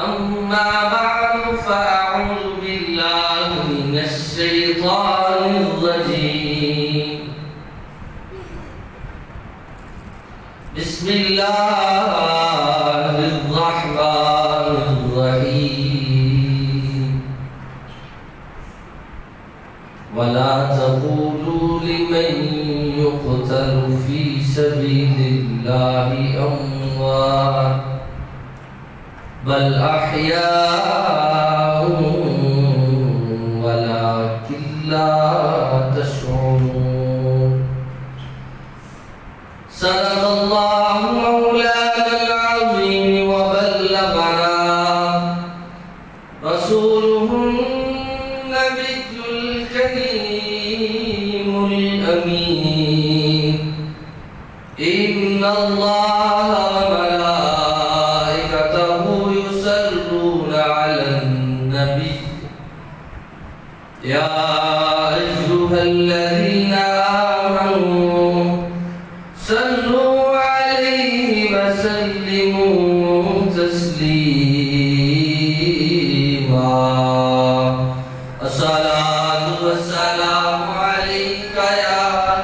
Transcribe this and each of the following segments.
أما بعد فأعوذ بالله من الشيطان الرجيم بسم الله الرحمن الرحيم ولا تقولوا لمن يقتل في سبيل الله أموات بل أحياء ولكن لا تشعرون صدق الله مولانا العظيم وبلغنا رسوله النبي الكريم الأمين إن الله وملائكته يصلون على النبي يا أيها الذين آمنوا صلوا عليه وسلموا تسليما الصلاة والسلام عليك يا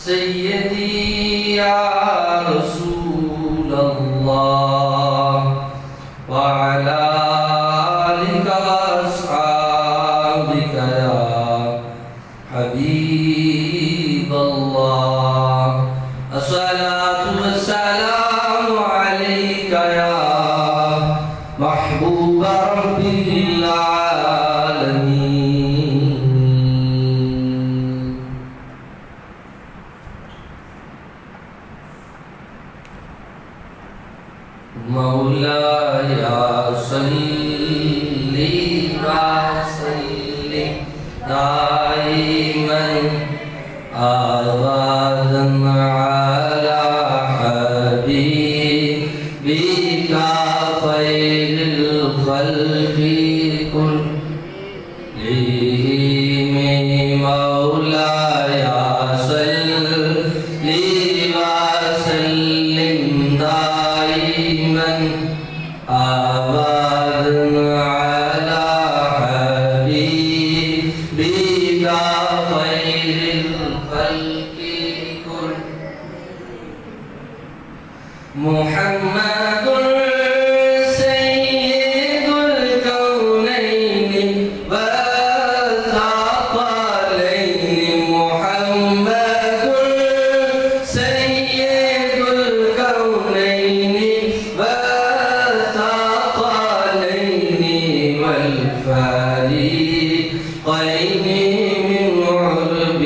سيدي يا رسول الله وعلى آلك وأصحابك يا حبيب الله الصلاة والسلام عليك يا محبوب رب العالمين مولاي صل وسلم دائما أبدا على حبيبك خير الخلق كلهم مولاي صل وسلم دائما أبدا على حبيبك خير الخلق كلهم محمد سيد الكونين والثقلين محمد سيد الكونين والثقلين والفريقين من عرب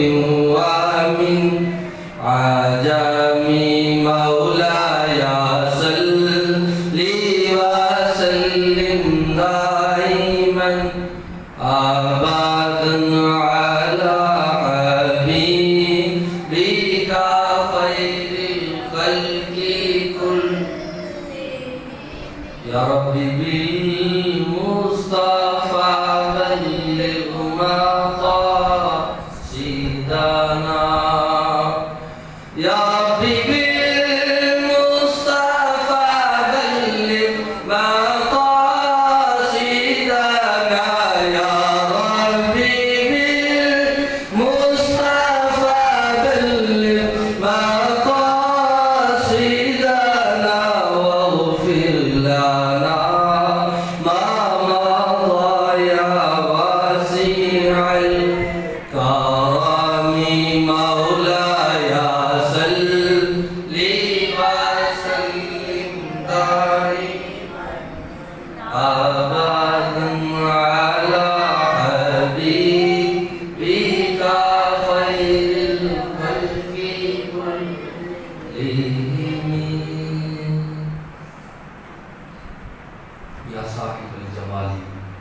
ومن عجم مولاي صل وسلم دائما أبدا على حبيبك خير الخلق كلهم يا رب بالمصطفى بلغ مقاصدنا يا رب بالمصطفى بلغ مقاصدنا يا رب بالمصطفى بلغ مقاصدنا واغفر لنا ما مضى يا واسع الكرم مولاي صل وسلم دائما أبدا على حبيبك خير الخلق كلهم يا صاحب الجمال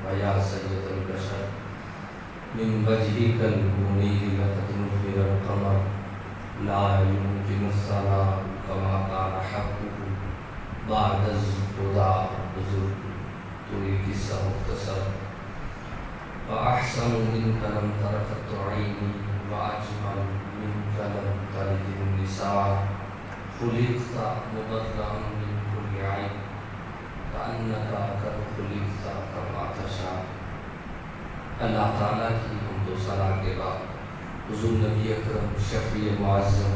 ويا سيد البشر من وجهك المنير لتطلع القمر لا يمكن الثناء كما كان حقه بعد الهدى بزرگ توی قصہ مختصر وأحسن منك لم ترقت عيني وأجمل منك لم تلد النساء خلقت مبرأ من كل عيب كأنك قد خلقت كما تشاء۔ اللہ تعالیٰ کی حمد و ثنا کے بعد حضور نبی اکرم شفیع معظم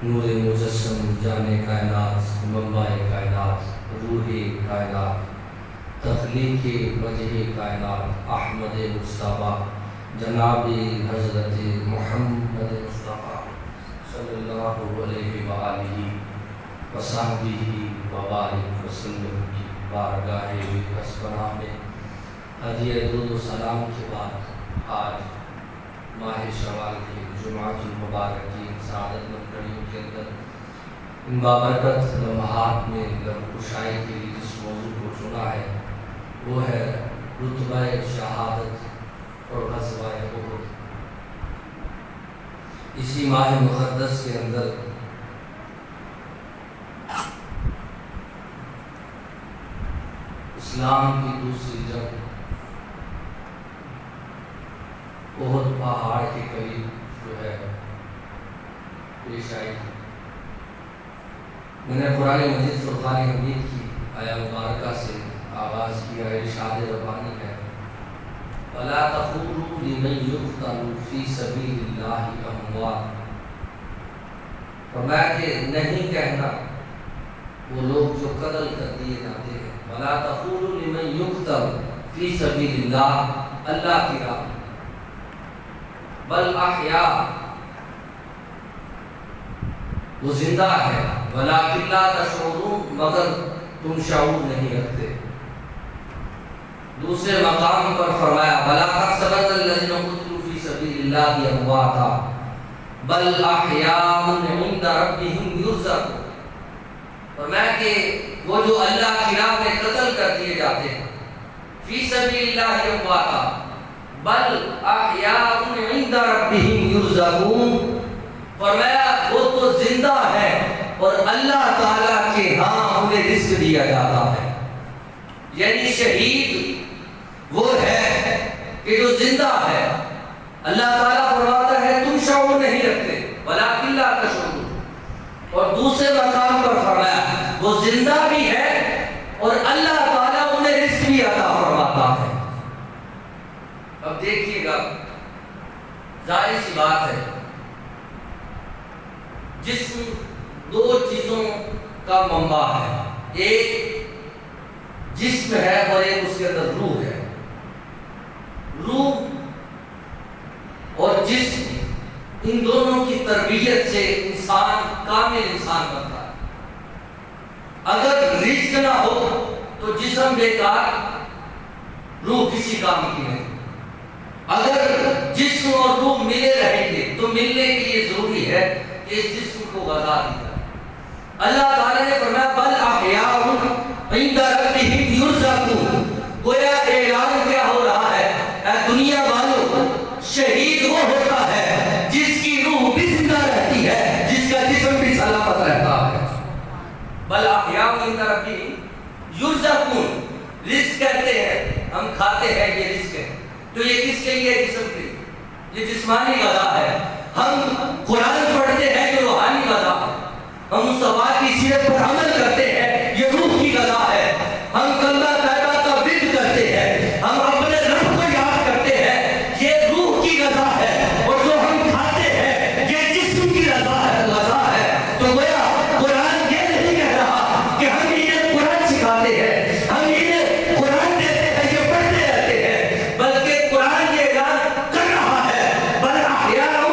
نور مجسم جان کائنات منبع کائنات روح کائنات تخلیق وجہ کائنات احمد مصطفیٰ جناب حضرت محمد مصطفیٰ صلی اللہ علیہ وآلہ وصحبہ وبارک وسلم کی بارگاہ کسبنا میں ہدیہ درود و سلام کے بعد آج ماہ شوال کے جمعہ کی مبارکی سعادت مند گھڑیوں کے اندر ان بابرکت لمحات میں گرمکشائی کے لیے جس موضوع کو چنا ہے وہ ہے رتبہ شہادت اور غزوہ احد۔ اسی ماہ مقدس کے اندر اسلام کی دوسری جنگ احد پہاڑ کے قریب جو ہے پیش آئی۔ میں نے قرآن مجید فرقان حمید کی آیا مبارکہ سے آغاز کیا، ارشاد ربانی ہے وَلَا تَقُولُوا لِمَن يُقْتَلُ فِي سَبِيلِ اللَّهِ أَمْوَاتٌ، فرمایا کہ نہیں کہنا وہ لوگ جو قتل کر دیے جاتے ہیں، وَلَا تَقُولُوا لِمَن يُقْتَلُ فِي سَبِيلِ اللَّهِ، اللہ کی راہ، بل احیاء، وہ زندہ ہے، وَلَٰكِن لَا تَشْعُرُونَ، مگر تم شعور نہیں رکھتے۔ دوسرے مقام پر فرمایا وَلَا تَحْسَبَنَّ الَّذِينَ قُتِلُوا فِي سَبِيلِ اللَّهِ أَمْوَاتًا بَلْ أَحْيَاءٌ عِندَ رَبِّهِمْ يُرْزَقُونَ، فرمایا کہ وہ جو اللہ کی راہ میں قتل کر دیے جاتے ہیں، فِي سَبِيلِ اللَّهِ أَمْوَاتًا بَلْ أَحْيَاءٌ عِندَ رَبِّهِمْ يُرْزَقُونَ، فرمایا وہ تو زندہ ہے اور اللہ تعالیٰ کے ہاں انہیں رزق دیا جاتا ہے۔ یعنی شہید وہ ہے کہ جو زندہ ہے، اللہ تعالیٰ فرماتا ہے تم شعور نہیں رکھتے، وَلَٰكِن لَا تَشْعُرُونَ، اور دوسرے مقام پر فرمایا وہ زندہ بھی ہے اور اللہ تعالیٰ انہیں رزق بھی عطا فرماتا ہے۔ اب دیکھیے گا، ظاہر سی بات ہے جسم دو چیزوں کا منبع ہے، ایک جسم ہے اور ایک اس کے اندر روح ہے۔ روح اور جسم، ان دونوں کی تربیت سے انسان کامل انسان بنتا ہے۔ اگر رزق نہ ہو تو جسم بیکار، روح کسی کام کی نہیں۔ اگر جسم اور روح ملے رہیں گے تو ملنے کے لیے ضروری ہے کہ اس جسم کو غذا دی جائے۔ اللہ تعالیٰ نے فرمایا بل احیاء عند ربهم یرزقون، گویا اعلان کیا ہو رہا ہے، اے دنیا والوں، شہید وہ ہوتا ہے جس کی روح بھی زندہ رہتی ہے، جس کا جسم بھی سلامت رہتا ہے۔ بل احیاء عند ربهم یرزقون، رزق کہتے ہیں، ہم کھاتے ہیں، یہ رزق ہے، تو یہ کس کے لیے؟ جسم کے لیے، یہ جسمانی غذا ہے۔ ہم قرآن پڑھتے ہیں، یہ روحانی غذا ہے۔ ہم مصطفیٰ کی سیرت پر عمل کرتے ہیں، یہ روح کی غذا ہے۔ ہم کلمہ طیبہ کا ورد کرتے ہیں، ہم اپنے رب کو یاد کرتے ہیں، یہ روح کی غذا ہے۔ اور جو ہم کھاتے ہیں یہ جسم کی غذا ہے۔ تو گویا قرآن یہ نہیں کہہ رہا کہ ہم انہیں قرآن سکھاتے ہیں، ہم انہیں قرآن دیتے ہیں، یہ پڑھتے رہتے ہیں، بلکہ قرآن یہ اعلان کر رہا ہے بل احیاء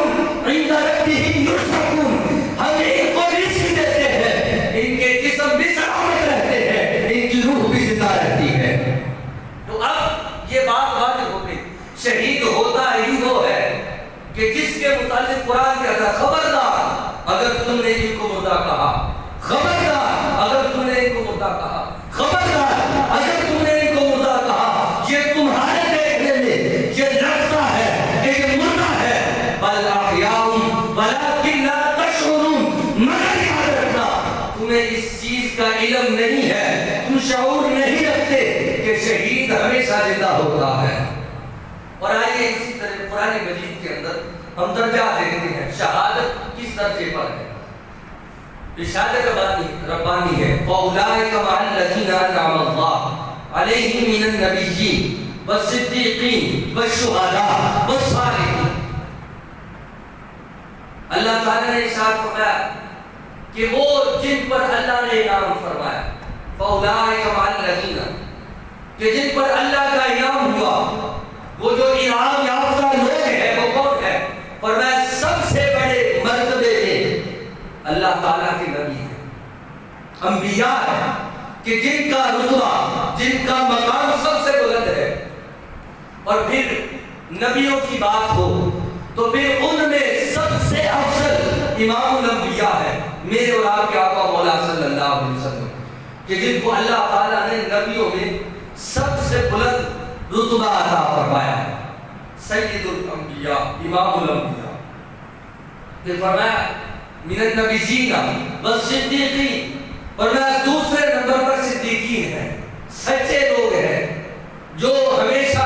عند ربهم یرزقون، ہم ان کو رزق دیتے ہیں، ان کے جسم بھی سلامت رہتے ہیں، ان کی روح بھی زندہ رہتی ہے۔ تو اب یہ بات واضح ہو گئی، شہید ہوتا ہی وہ ہے کہ جس کے متعلق قرآن کہتا ہے خبردار اگر تم نے ان کو مردہ کہا، خبردار اگر تم نے ان کو مردہ کہا، خبردار اگر تم نے ان کو مردہ کہا، یہ تمہارے دیکھنے میں یہ لگتا ہے کہ یہ مردہ ہے، بل احیاء ولکن لا تشعرون، مگر یاد رکھنا تمہیں اس چیز کا علم نہیں ہے، تم شعور نہیں رکھتے کہ شہید ہمیشہ زندہ ہوتا ہے۔ اور آئیے اسی طرح قرآن مجید کے اندر ہم درجہ دیکھتے ہیں، شہادت کس درجے پر ہے۔ رسالت ربانی ہے فَأُولَٰئِكَ مَعَ الَّذِينَ أَنْعَمَ اللَّهُ عَلَيْهِم مِّنَ النَّبِيِّينَ وَالصِّدِّيقِينَ وَالشُّهَدَاءِ وَالصَّالِحِينَ۔ اللہ تعالیٰ نے ارشاد فرمایا کہ وہ جن پر اللہ نے انعام فرمایا، فَأُولَٰئِكَ مَعَ الَّذِينَ، کہ جن پر اللہ کا انعام ہوا، وہ جو انعام یافتہ لوگ ہیں وہ کون ہے؟ فرمایا سب سے بڑے مرتبے میں اللہ تعالیٰ کے نبی ہیں، انبیاء ہیں، کہ جن کا رتبہ، جن کا مقام سب سے بلند ہے۔ اور پھر نبیوں کی بات ہو تو پھر ان میں سب سے افضل امام الانبیاء ہے، میرے اور آپ کے آقا مولا صلی اللہ علیہ وسلم، کہ جن کو اللہ تعالیٰ نے نبیوں میں سب سے بلند رتبہ عطا فرمایا ہے، سید الانبیاء، امام الانبیاء۔ پھر فرمایا من النبیین والصدیقین، فرمایا دوسرے نمبر پر صدیقین ہیں، سچے لوگ ہیں جو ہمیشہ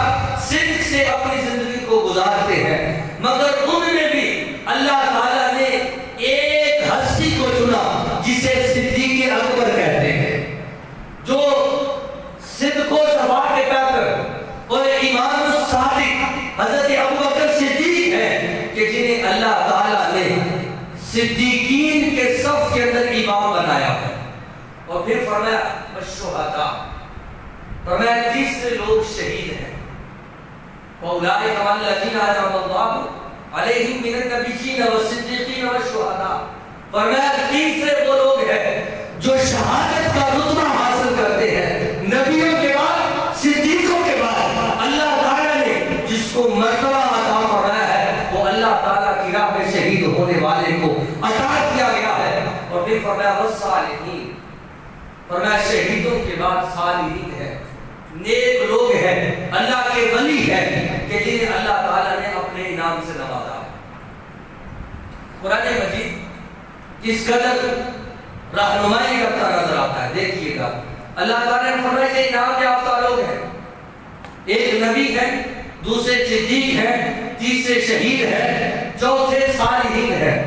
صدق سے اپنی زندگی کو گزارتے ہیں، مگر ان میں بھی اللہ تعالیٰ نے ایک ہستی کو چنا جسے صدیق اکبر کہتے ہیں، جو صدق و صفا کے پیکر اور ایمان الصادق حضرت ابوبکر صدیق ہیں، کہ جنہیں اللہ تعالیٰ نے صدیقین کے صف کے اندر امام بنایا ہے۔ اور پھر فرمایا الشہداء، فرمایا تیسرے لوگ شہید ہیں، فَأُولَٰئِكَ مَعَ الَّذِينَ أَنْعَمَ اللَّهُ عَلَيْهِم مِّنَ النَّبِيِّينَ وَالصِّدِّيقِينَ وَالشُّهَدَاءِ، فرمایا تیسرے وہ لوگ ہیں جو شہادت کا رتبہ حاصل کرتے ہیں، نبیوں کے بعد، صدیقوں کے بعد اللہ تعالیٰ نے جس کو مرتبہ عطا فرمایا ہے وہ اللہ تعالیٰ کی راہ میں شہید ہونے والے کو عطا کیا گیا ہے۔ اور پھر فرمایا والصالحین، فرمایا شہیدوں کے بعد صالحین ہے، نیک لوگ ہیں، اللہ کے ولی ہیں، کہ جنہیں اللہ تعالیٰ نے اپنے انعام سے نوازا ہے۔ قرآن مجید کس قدر رہنمائی کرتا نظر آتا ہے، دیکھیے گا اللہ تعالیٰ نے فرمایا کہ انعام یافتہ لوگ ہیں، ایک نبی ہے، دوسرے صدیق ہیں، تیسرے شہید ہیں، چوتھے صالحین ہیں۔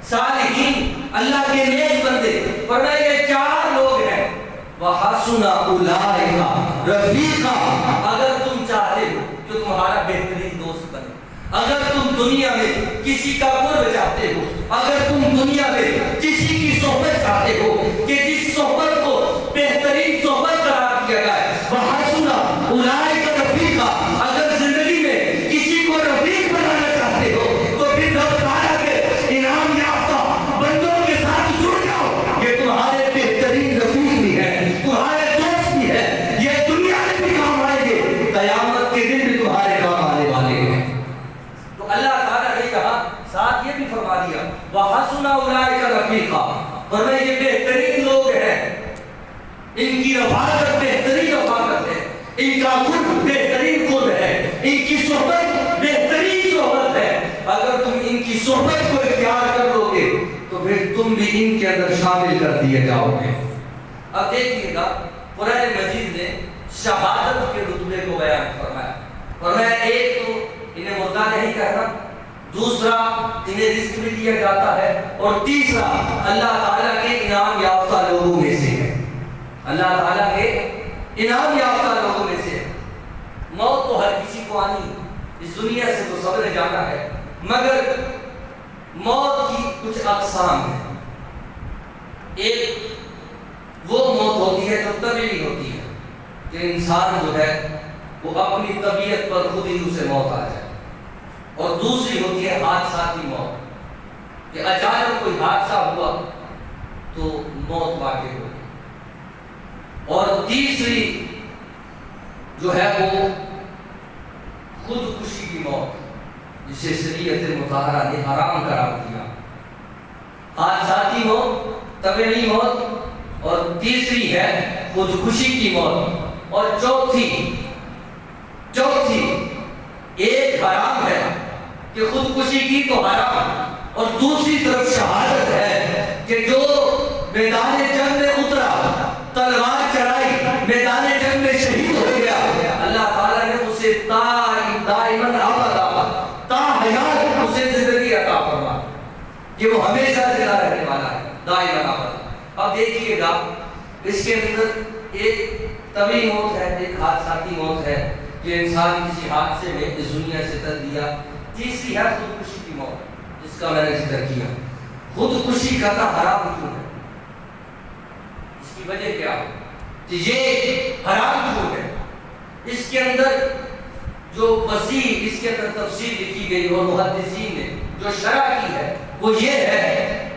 صالحین اللہ کے نیک بندے، فرمایا یہ چار لوگ ہیں، وَحَسُنَ أُولَٰئِكَ رَفِیقًا، اگر تم چاہتے ہو کہ تمہارا بہترین دوست بنے، اگر تم دنیا میں کسی کا قرب چاہتے ہو، اگر تم دنیا میں کسی کی صحبت چاہتے ہو کہ جس صحبت کو بہترین صحبت قرار دیا جائے، وَحَسُنَ أُولَٰئِكَ رَفِیقًا، اگر زندگی میں کسی کو رفیق بنانا چاہتے ہو تو پھر رب تعالیٰ کے انعام یافتہ بندوں کے ساتھ جڑ جاؤ، یہ تمہارے بہترین رفیق بھی ہیں، تمہارے دوست بھی ہیں، یہ دنیا میں بھی کام آئیں گے، قیامت کے دن بھی تمہارے کام آنے والے ہیں۔ تو اللہ تعالیٰ نے کہا، ساتھ یہ بھی فرما دیا وَحَسُنَ أُولَٰئِكَ رَفِیقًا، فرمایا یہ بہترین لوگ ہیں، ان کی رفاقت بہترین رفاقت ہے، ان کا قرب بہترین قرب ہے، ان کی صحبت بہترین صحبت ہے، اگر تم ان کی صحبت کو اختیار کر لو گے تو پھر تم بھی ان کے اندر شامل کر دیے جاؤ گے۔ اب دیکھیے گا قرآن مجید نے شہادت کے رتبے کو بیان فرمایا، فرمایا ایک تو انہیں مردہ نہیں کہنا، دوسرا انہیں رزق بھی دیا جاتا ہے، اور تیسرا اللہ تعالیٰ کے انعام یافتہ لوگوں میں سے ہے، اللہ تعالیٰ کے انعام یافتہ لوگوں میں سے ہے۔ موت تو ہر کسی کو آنی، اس دنیا سے تو سب نے جانا ہے، مگر موت کی کچھ اقسام ہیں۔ ایک وہ موت ہوتی ہے جو طبیعی ہوتی ہے، کہ انسان جو ہے وہ اپنی طبیعت پر خود ہی اسے موت آ جائے، اور دوسری ہوتی ہے حادثاتی موت، کہ اچانک کوئی حادثہ ہوا تو موت واقع ہو گئی، اور تیسری جو ہے وہ خودکشی کی موت، جسے شریعت مطہرہ نے حرام قرار دیا۔ حادثاتی موت، طبیعی موت، اور تیسری ہے خودکشی کی موت، اور چوتھی ایک حرام ہے کہ خودکشی کی تو حرام، اور دوسری طرف شہادت ہے کہ جو میدان جنگ میں اترا، تلوار چلائی، میدان جنگ میں شہید ہو گیا، اللہ تعالیٰ نے اسے دائماً تا حیات اسے زندگی عطا فرما کہ وہ ہمیشہ زندہ رہنے والا ہے۔ دائما ابدا۔ اب دیکھیے گا اس کے اندر ایک طبی موت ہے، ایک حادثاتی موت ہے کہ انسان کسی حادثے میں اس دنیا سے چل دیا۔ تیسری ہے خودکشی کی موت، جس کا میں نے ذکر کیا۔ خودکشی کرنا حرام کیوں ہے؟ اس کی وجہ کیا ہے کہ یہ حرام کیوں ہے؟ اس کے اندر جو وسیع اس کے اندر تفسیر لکھی گئی اور محدثین نے جو شرح کی ہے وہ یہ ہے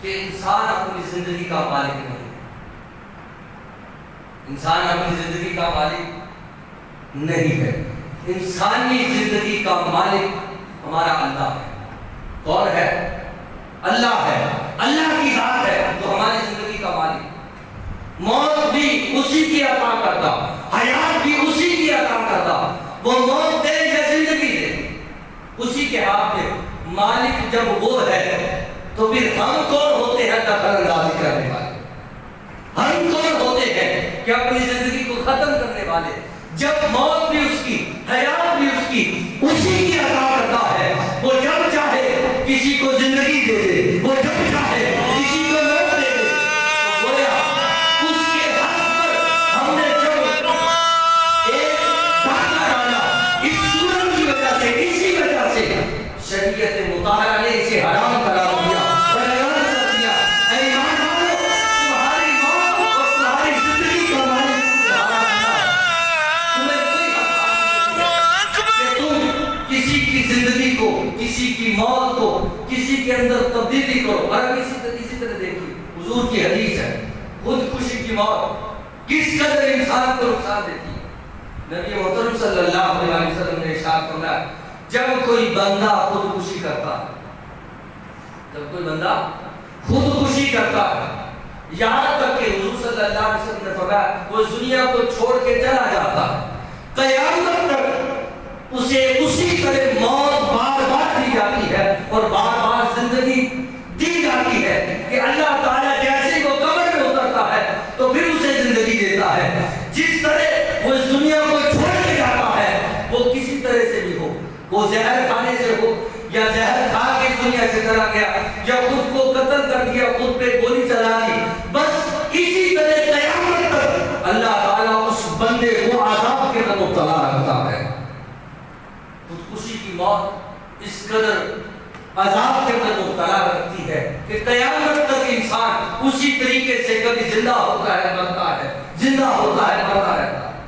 کہ انسان اپنی زندگی کا مالک نہیں ہے۔ انسان اپنی زندگی کا مالک نہیں ہے۔ انسانی زندگی کا مالک ہمارا اللہ ہے۔ کون ہے؟ اللہ ہے۔ اللہ کی ذات ہے جو ہماری زندگی کا مالک۔ موت بھی اسی کی عطا کرتا، حیات بھی اسی کی عطا کرتا۔ وہ موت دے یا زندگی دے اسی کے ہاتھ میں۔ مالک جب وہ ہے تو پھر ہم کون ہوتے ہیں دخل اندازی کرنے والے؟ ہم کون ہوتے ہیں کہ اپنی زندگی کو ختم کرنے والے؟ جب موت بھی اس کی، حیات بھی اس کی، اسی کی عطا کرتا ہے۔ وہ جب چاہے کسی کو زندگی دے دے، وہ جب چاہے کسی کو موت دے دے۔ تو گویا اس کے حق پر ہم نے جب ایک ڈاکہ ڈالا اس صورت کی وجہ سے، اسی وجہ سے شریعت مطہرہ نے اسے حرام قرار دیا اور اعلان کر دیا، اے ایمان والو، تمہاری موت اور تمہاری زندگی کا مالک تمہارا اللہ ہے۔ تمہیں کوئی حق نہیں کہ تم کسی کی زندگی کو، کسی کی موت کو، کسی کے اندر تبدیلی کرو۔ اور اب اسی طرح دیکھیے حضور کی حدیث ہے، خودکشی کی موت کس قدر انسان کو نقصان دیتی ہے۔ نبی محترم صلی اللہ علیہ وسلم نے ارشاد فرمایا، جب کوئی بندہ خودکشی کرتا ہے، جب کوئی بندہ خودکشی کرتا ہے، یہاں تک کہ حضور صلی اللہ علیہ وسلم نے فرمایا وہ دنیا کو چھوڑ کے چلا جاتا ہے، قیامت تک اسے اسی طرح موت بار بار دی جاتی ہے اور بار بار زندگی دی جاتی ہے کہ اللہ تعالیٰ جیسے وہ قبر میں اترتا ہے تو پھر اسے زندگی دیتا ہے۔ جس طرح وہ اس دنیا کو چھوڑ کے جاتا ہے وہ کسی طرح سے بھی ہو، وہ زہر کھانے سے ہو یا زہر کھا کے اس دنیا سے چلا گیا یا خود کو قتل کر دیا، خود پہ گولی چلا دی، بس اسی طرح قیامت تک اللہ تعالیٰ اس بندے کو عذاب کے اندر مبتلا رکھتا ہے۔ خودکشی کی موت اس قدر عذاب کے اندر مبتلا رکھتی ہے کہ قیامت تک انسان اسی طریقے سے کبھی زندہ ہوتا ہے مرتا ہے، زندہ ہوتا ہے مرتا رہتا ہے۔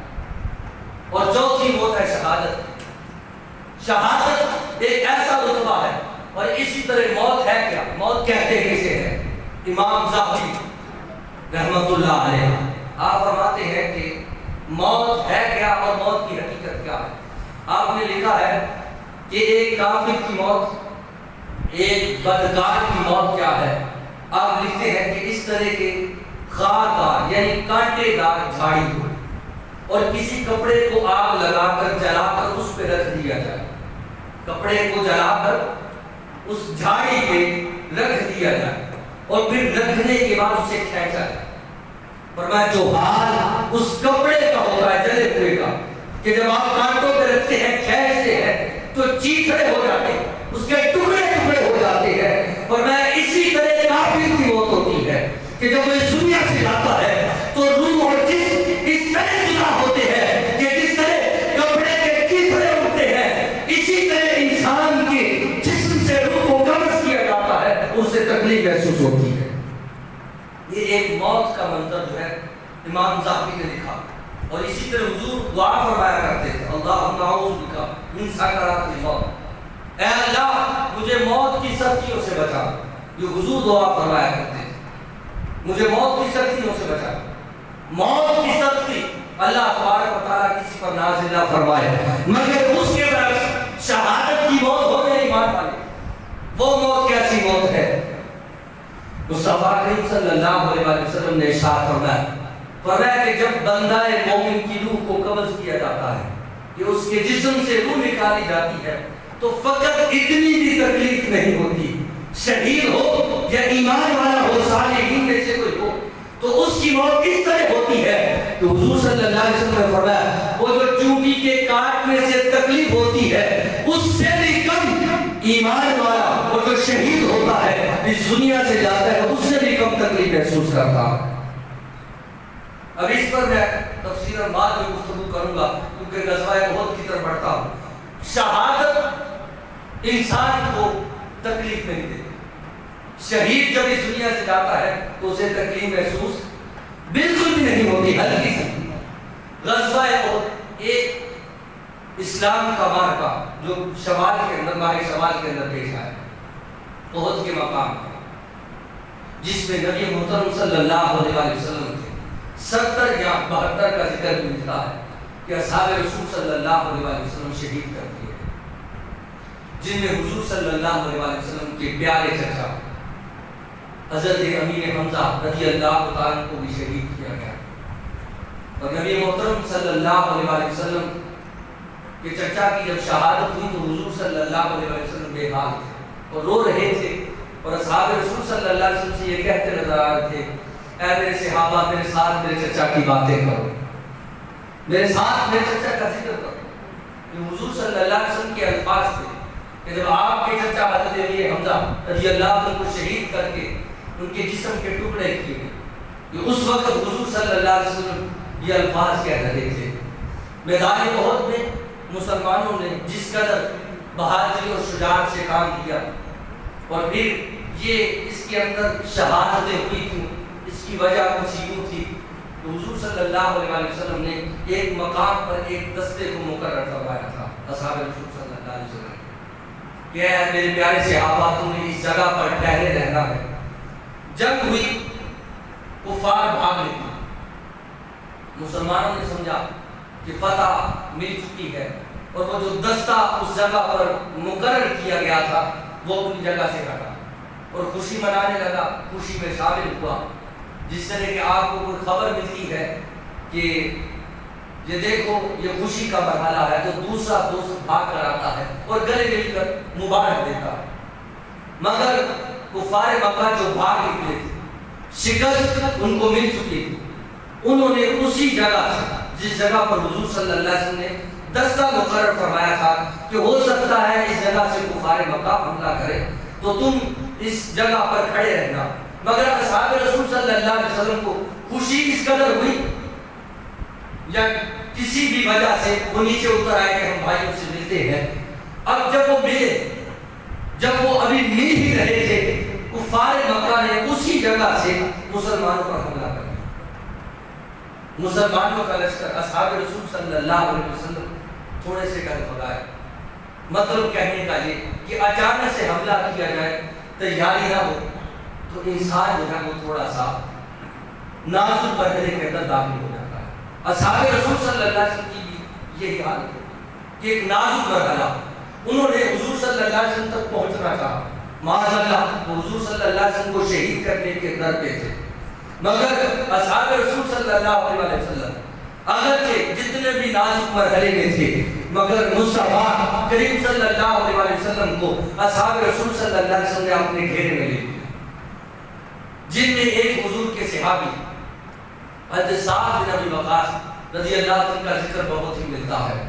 اور چوتھی موت ہے شہادت۔ شہادت ایک ایسا رتبہ ہے، اور اسی طرح موت ہے کیا؟ موت کہتے ہیں کسے ہے؟ امام ذہبی رحمت اللہ علیہ آپ فرماتے ہیں کہ موت ہے کیا اور موت کی حقیقت کیا ہے۔ آپ نے لکھا ہے کہ ایک کافر کی موت، ایک بدکار کی موت کیا ہے۔ آپ لکھتے ہیں کہ اس طرح کے خاردار یعنی کانٹے دار جھاڑی ہو اور کسی کپڑے کو آگ لگا کر جلا کر اس پہ رکھ دیا جائے، کپڑے کو جلا کر اس جھاڑی پہ رکھ دیا جائے اور پھر رکھنے کے بعد اسے کھینچا جائے۔ فرمایا جو حال اس کپڑے کا ہوتا ہے جلے ہوئے کا، کہ جب آپ کانٹوں پہ رکھتے ہیں کھینچتے ہیں تو چیتھڑے ہو جاتے ہیں، اس کے ٹکڑے ٹکڑے ہو جاتے ہیں۔ فرمایا اسی طرح کافر کی موت ہوتی ہے کہ جب وہ اس دنیا سے جاتا ہے تو روح اور جسم اس طرح جدا ہوتے ہیں کہ جس طرح کپڑے کے چیتھڑے ہوتے ہیں، اسی طرح انسان کے جسم سے روح کو قبض کیا جاتا ہے، اسے تکلیف محسوس ہوتی ہے۔ یہ ایک موت کا منظر جو ہے امام ذہبی نے لکھا، اور اسی طرح حضور دعا فرمایا کرتے تھے، اللہم اعوذ بک من سکرات الموت، اے اللہ مجھے موت کی سختیوں سے بچا۔ یہ حضور دعا فرمایا کرتے تھے، مجھے موت کی سختیوں سے بچا۔ موت کی سختی اللہ تبارک و تعالیٰ کسی پر نازل نہ فرمائے، مگر اس کے برعکس شہادت کی موت ہو گئی ایمان والے۔ وہ موت کیسی موت ہے؟ مصطفیٰ کریم صلی اللہ علیہ وسلم نے ارشاد فرمایا کہ جب بندہ مومن کی روح کو قبض کیا جاتا ہے کہ اس کے جسم سے روح نکالی جاتی ہے تو فقط اتنی بھی تکلیف نہیں ہوتی، شہید ہو یا ایمان والا ہو، صالحین میں سے کوئی ہو، تو اس کی موت اس طرح ہوتی ہے کہ حضور صلی اللہ علیہ وسلم نے فرمایا وہ جو چونٹی کے کاٹنے سے تکلیف ہوتی ہے اس سے بھی کم ایمان والا اور جو شہید ہوتا ہے اس دنیا سے جاتا ہے اس سے بھی کم تکلیف محسوس کرتا ہے۔ اب اس پر میں تفصیلاً بعد میں گفتگو کروں گا کیونکہ غزوہ احد کی طرف بڑھتا ہوں۔ شہادت انسان کو تکلیف نہیں دیتی۔ شہید جب اس دنیا سے جاتا ہے تو اسے تکلیف محسوس بالکل بھی نہیں ہوتی، ہلکی سی۔ غزوہ احد ایک اسلام کا معرکہ جو شوال کے اندر ماہ شوال کے اندر پیش آیا، احد کے مقام پر، جس میں نبی محترم صلی اللہ علیہ وسلم کے 70 یا 72 کا ذکر بھی ملتا ہے کہ اصحاب رسول صلی اللہ علیہ وسلم شہید کر دیے، جن میں حضور صلی اللہ علیہ وسلم کے پیارے چچا حضرت امیر حمزہ رضی اللہ تعالیٰ کو بھی شہید کیا گیا، اور نبی محترم صلی اللہ علیہ وسلم کہ چچا کی جب شہادت ہوئی تو حضور صلی اللہ علیہ وسلم بے حال تھے اور رو رہے تھے، اور اصحاب رسول صلی اللہ علیہ وسلم سے یہ کہتے نظر آ رہے تھے، اے میرے صحابہ میرے ساتھ میرے چچا کی باتیں کرو، میرے ساتھ میرے چچا کا ذکر کرو۔ یہ حضور صلی اللہ علیہ وسلم کے الفاظ تھے کہ جب آپ کے چچا حضرت امیر حمزہ رضی اللہ عنہ کو شہید کر کے ان کے جسم کے ٹکڑے کیے گئے، کہ اس وقت حضور صلی اللہ علیہ وسلم یہ الفاظ کہہ رہے تھے۔ میدان احد میں مسلمانوں نے جس قدر بہادری اور شجاعت سے کام کیا، اور پھر یہ اس کے اندر شہادتیں ہوئی تھیں، اس کی وجہ کچھ یوں تھی کہ حضور صلی اللہ علیہ وسلم نے ایک مقام پر ایک دستے کو مقرر فرمایا تھا اصحاب رسول صلی اللہ علیہ وسلم کہ اے میرے پیارے صحابہ تم نے اس جگہ پر ٹھہرے رہنا ہے۔ جنگ ہوئی، کفار بھاگ نکلے، مسلمانوں نے سمجھا کہ فتح مل چکی ہے، اور وہ جو دستہ اس جگہ پر مقرر کیا گیا تھا وہ اپنی جگہ سے ہٹا اور خوشی منانے لگا، خوشی میں شامل ہوا۔ جس طرح کہ آپ کو کوئی خبر ملتی ہے کہ یہ دیکھو یہ خوشی کا مرحلہ ہے، تو دوسرا دوست بھاگ کر آتا ہے اور گلے مل کر مبارک دیتا ہے، مگر کفار مکہ جو بھاگ نکلے تھے، شکست ان کو مل چکی تھی، انہوں نے اسی جگہ سے جس جگہ پر حضور صلی اللہ علیہ وسلم نے دستہ مقرر فرمایا تھا کہ ہو سکتا ہے اس جگہ سے کفار مکہ حملہ کرے تو تم اس جگہ پر کھڑے رہنا، مگر اصحاب رسول صلی اللہ علیہ وسلم کو خوشی اس قدر ہوئی یا کسی بھی وجہ سے وہ نیچے اتر آئے کہ ہم بھائیوں سے ملتے ہیں۔ اب جب وہ ملے، جب وہ ابھی مل ہی رہے تھے، کفار مکہ نے اسی جگہ سے مسلمانوں پر حملہ کر دیا۔ مسلمانوں کا لشکر اصحاب رسول صلی اللہ علیہ وسلم تھوڑے سے ڈر بھگائے۔ مطلب کہنے کا یہ کہ اچانک سے حملہ کیا جائے، تیاری نہ ہو تو انسان جو ہے وہ تھوڑا سا نازک مرحلے کے اندر داخل ہو جاتا ہے۔ اصحاب رسول صلی اللہ علیہ وسلم کی بھی یہی حالت ہوتی کہ ایک نازک مرحلہ، انہوں نے حضور صلی اللہ علیہ وسلم تک پہنچنا چاہا، معاذ اللہ وہ حضور صلی اللہ علیہ وسلم کو شہید کرنے کے در پہ تھے، مگر اصحاب رسول صلی اللہ علیہ وسلم اگرچہ جتنے بھی نازک مرحلے میں تھے، مگر مصطفیٰ کریم صلی اللہ علیہ وسلم کو اصحاب رسول صلی اللہ علیہ وسلم نے اپنے گھیرے میں لے لیا، جن میں ایک حضور کے صحابی حضرت سعد بن ابی وقاص رضی اللہ عنہ کا ذکر بہت ہی ملتا ہے۔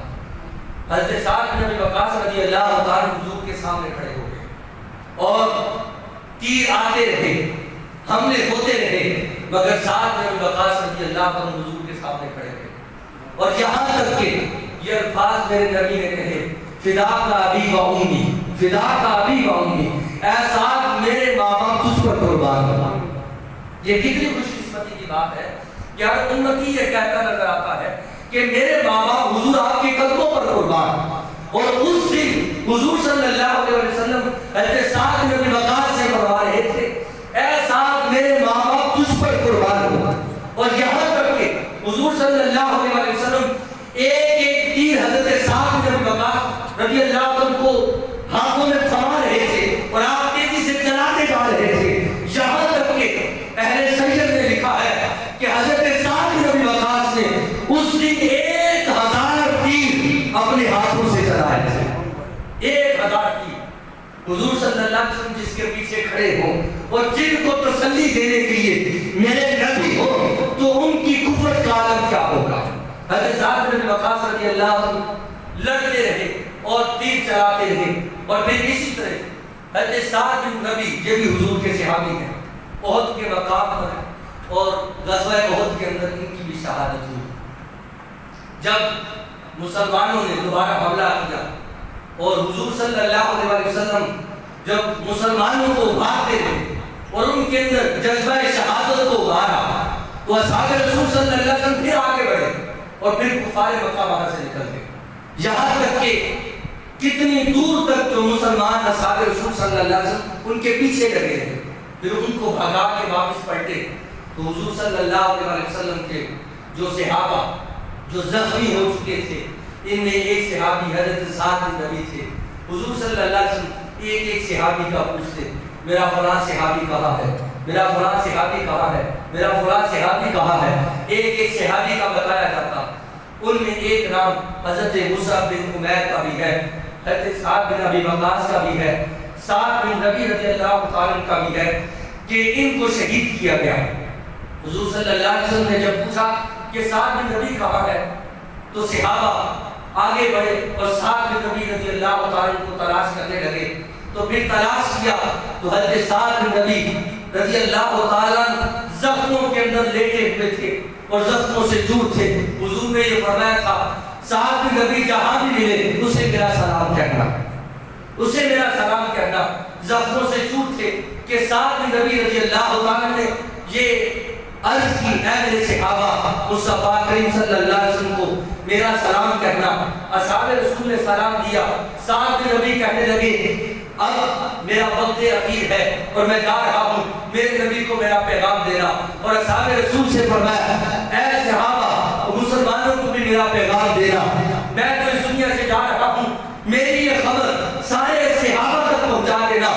حضرت سعد بن ابی وقاص رضی اللہ عنہ حضور کے سامنے کھڑے ہو گئے اور تیر آتے رہے، حملے ہوتے رہے، مگر سعد بن ابی وقاص رضی اللہ عنہ حضور کے سامنے کھڑے رہے، اور یہاں تک کہ یہ الفاظ میرے نبی نے کہے، فداک ابی و امی، فداک ابی و امی، اے سعد میرے ماں باپ تجھ پر قربان ہو۔ یہ کتنی خوش قسمتی کی بات ہے کہ ہر امتی یہ کہتا نظر آتا ہے کہ میرے ماں باپ حضور آپ کے قدموں پر قربان، اور اس دن حضور صلی اللہ علیہ وسلم حضرت سعد بن ابی وقاص سے فرما رہے تھے، اے سعد میرے ماں باپ تجھ پر قربان ہو، اور یہاں تک کہ حضور صلی اللہ علیہ وسلم ایک ایک تیر حضرت سعد بن ابی وقاص رضی اللہ عنہ کو ہاتھوں میں تھما رہے تھے اور آپ تیزی سے چلاتے جا رہے تھے، یہاں تک کہ اہل سیر نے لکھا ہے کہ حضرت سعد بن ابی وقاص نے اس دن 1000 تیر اپنے ہاتھوں سے چلائے تھے، 1000 تیر۔ حضور صلی اللہ علیہ وسلم جس کے پیچھے کھڑے ہوں اور جن کو تسلی دینے کے لیے میرے نبی ہو تو ان کی کفر کا عالم کیا ہوگا۔ حضرت سعد بن ابی وقاص رضی اللہ عنہ لڑتے رہے اور تیر چلاتے رہے. اور پھر اسی طرح حضرت سعد بن ربی، یہ بھی حضور کے صحابی ہیں، احد کے مقام پر اور غزوہ احد کے اندر ان کی بھی شہادت ہوئی. جب مسلمانوں نے دوبارہ حملہ کیا اور حضور صلی اللہ علیہ وسلم جب مسلمانوں کو ابھارتے رہے اور ان کے اندر جذبہ شہادت کو ابھارا، تو اصحاب رسول صلی اللہ علیہ وسلم پھر آگے بڑھے اور پھر کفار مکہ وہاں سے نکل گئے. یہاں تک کہ کتنی دور تک جو مسلمان اصحاب رسول صلی اللہ علیہ وسلم ان کے پیچھے لگے تھے، پھر ان کو بھگا کے واپس پلٹے. تو حضور صلی اللہ علیہ وسلم کے جو صحابہ جو زخمی ہو چکے تھے، ان میں ایک صحابی حضرت سعد بن ربی تھے. حضور صلی اللہ علیہ وسلم ایک ایک صحابی کا پوچھتے، میرا فلاں صحابی کہاں ہے، میرا فلاں صحابی کہاں ہے، میرا فلاں صحابی کہاں ہے. ایک ایک صحابی کا بتایا جاتا. ان میں ایک نام حضرت مصعب بن عمیر کا بھی ہے، حضرت سعد بن ابی وقاص کا بھی ہے، سعد بن ربی رضی اللہ تعالیٰ کا بھی ہے کہ ان کو شہید کیا گیا. حضور صلی اللہ علیہ وسلم نے جب پوچھا کہ سعد بن ربی کہاں ہے، تو صحابہ آگے بڑھے اور سعد بن ربی رضی اللہ تعالیٰ کو تلاش کرنے لگے. تو پھر تلاش کیا تو حضرت سعد بن ربی رضی اللہ تعالیٰ زخموں کے اندر لیٹے ہوئے تھے اور زخموں سے دور تھے. حضور نے یہ فرمایا تھا، سعد بن ربی جہاں بھی ملے اسے میرا سلام کہنا، اسے میرا سلام کہنا. زخموں سے دور تھے کہ سعد بن ربی رضی اللہ تعالیٰ نے یہ عرض کی، اے میرے صحابہ مصطفیٰ کریم صلی اللہ علیہ وسلم کو میرا سلام کہنا. اصحاب رسول نے سلام دیا. سعد بن ربی کہنے لگے، اب میرا وقت اخیر ہے اور میں جا رہا ہوں، میرے نبی کو میرا پیغام دینا. اور اصحاب رسول سے فرمایا، اے صحابہ مسلمانوں کو بھی میرا پیغام دینا، میں تو اس دنیا سے جا رہا ہوں، میری یہ خبر سارے صحابہ تک پہنچا دینا